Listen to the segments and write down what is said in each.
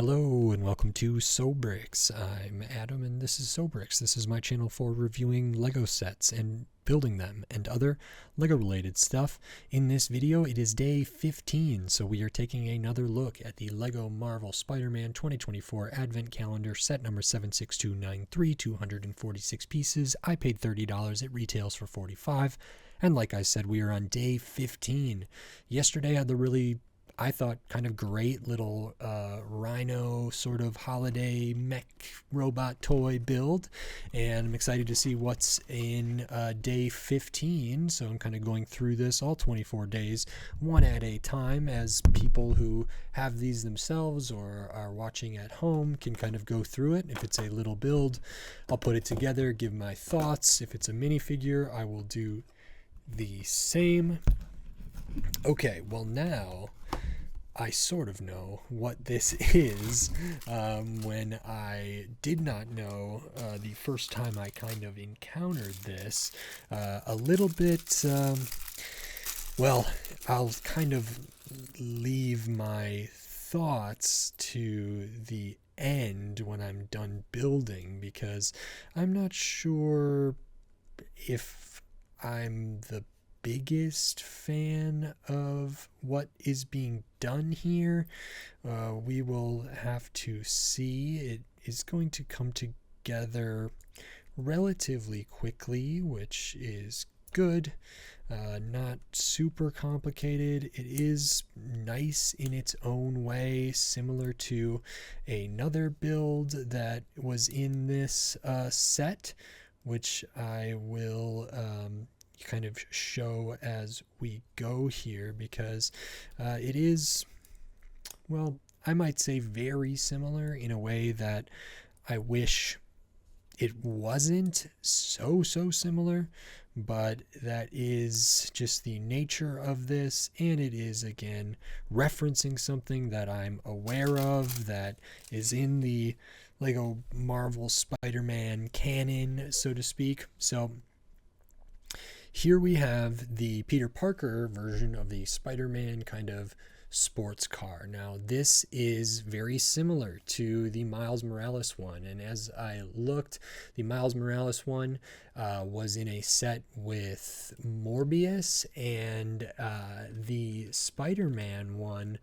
Hello and welcome to Sobrix. I'm Adam and this is Sobrix. This is my channel for reviewing Lego sets and building them and other Lego related stuff. In this video it is day 15, so we are taking another look at the Lego Marvel Spider-Man 2024 Advent Calendar set number 76293, 246 pieces. I paid $30, it retails for $45, and like I said, we are on day 15. Yesterday I had the I thought kind of great little rhino sort of holiday mech robot toy build, and I'm excited to see what's in day 15. So I'm kind of going through this all 24 days, one at a time, as people who have these themselves or are watching at home can kind of go through it. If it's a little build, I'll put it together, give my thoughts. If it's a minifigure, I will do the same. Okay, well now I sort of know what this is. When I did not know the first time I kind of encountered this, a little bit, well, I'll kind of leave my thoughts to the end when I'm done building, because I'm not sure if I'm the biggest fan of what is being done here. We will have to see. It is going to come together relatively quickly, which is good. Not super complicated. It is nice in its own way, similar to another build that was in this set, which I will kind of show as we go here, because it is, well, I might say very similar in a way that I wish it wasn't so similar, but that is just the nature of this, and it is again referencing something that I'm aware of that is in the Lego Marvel Spider-Man canon, so to speak. So here we have the Peter Parker version of the Spider-Man kind of sports car. Now, this is very similar to the Miles Morales one, and as I looked, the Miles Morales one was in a set with Morbius, and the Spider-Man one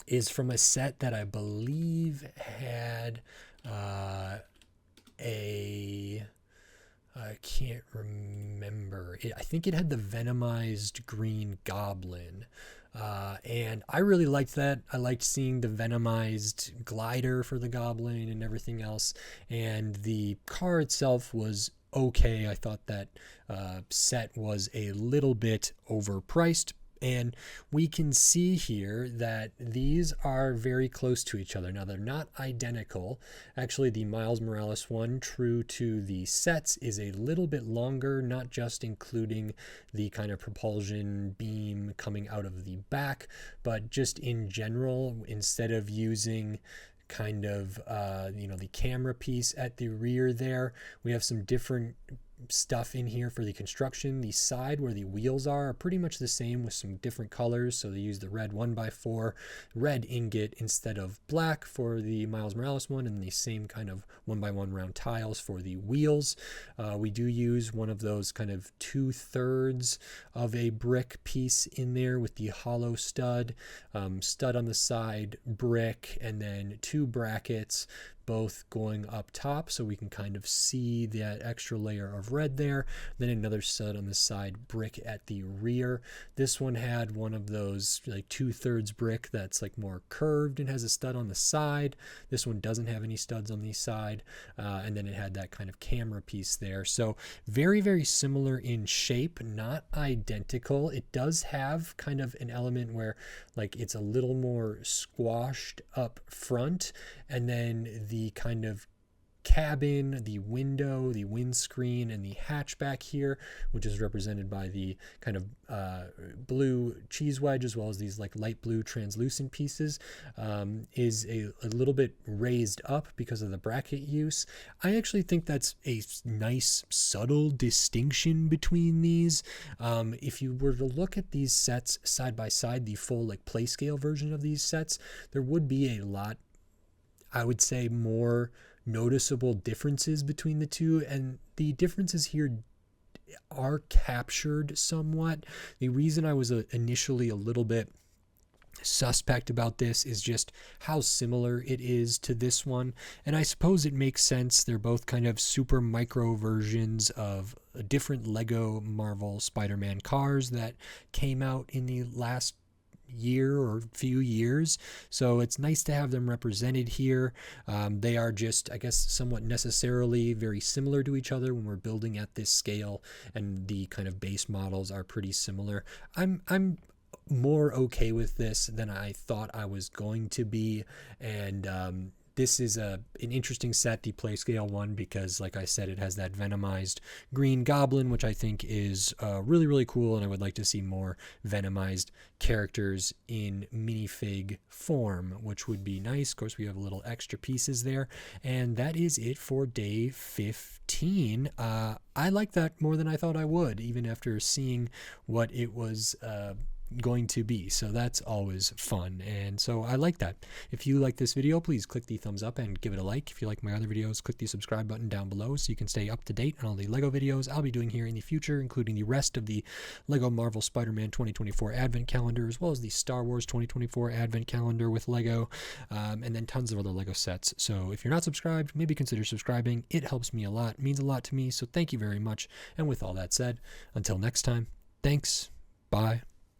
is from a set that I believe had I can't remember. I think it had the Venomized Green Goblin. And I really liked that. I liked seeing the Venomized glider for the Goblin and everything else. And the car itself was okay. I thought that set was a little bit overpriced. And we can see here that these are very close to each other. Now, they're not identical. Actually, the Miles Morales one, true to the sets, is a little bit longer, not just including the kind of propulsion beam coming out of the back, but just in general, instead of using kind of, the camera piece at the rear there, we have some different stuff in here for the construction. The side where the wheels are pretty much the same with some different colors. So they use the red 1x4 red ingot instead of black for the Miles Morales one, and the same kind of 1x1 round tiles for the wheels. We do use one of those kind of 2/3 of a brick piece in there with the hollow stud on the side, brick, and then 2 brackets, both going up top, so we can kind of see that extra layer of red there. Then another stud on the side, brick at the rear. This one had one of those like 2/3 brick that's like more curved and has a stud on the side. This one doesn't have any studs on the side, and then it had that kind of camera piece there. So very similar in shape, not identical. It does have kind of an element where like it's a little more squashed up front, and then the kind of cabin, the window, the windscreen, and the hatchback here, which is represented by the kind of blue cheese wedge, as well as these like light blue translucent pieces, is a little bit raised up because of the bracket use. I actually think that's a nice subtle distinction between these. If you were to look at these sets side by side, the full like play scale version of these sets, there would be a lot, I would say, more noticeable differences between the two, and the differences here are captured somewhat. The reason I was initially a little bit suspect about this is just how similar it is to this one, and I suppose it makes sense. They're both kind of super micro versions of different Lego Marvel Spider-Man cars that came out in the last year or few years, so it's nice to have them represented here. They are just, I guess, somewhat necessarily very similar to each other when we're building at this scale, and the kind of base models are pretty similar. I'm more okay with this than I thought I was going to be, and this is an interesting set, the play scale one, because like I said, it has that venomized Green Goblin, which I think is really, really cool, and I would like to see more venomized characters in minifig form, which would be nice. Of course, we have a little extra pieces there, and that is it for day 15. I like that more than I thought I would, even after seeing what it was going to be, so that's always fun, and so I like that. If you like this video, please click the thumbs up and give it a like. If you like my other videos, click the subscribe button down below so you can stay up to date on all the Lego videos I'll be doing here in the future, including the rest of the Lego Marvel Spider-Man 2024 Advent Calendar, as well as the Star Wars 2024 Advent Calendar with Lego, and then tons of other Lego sets. So if you're not subscribed, maybe consider subscribing. It helps me a lot, means a lot to me, so thank you very much. And with all that said, until next time, thanks, bye.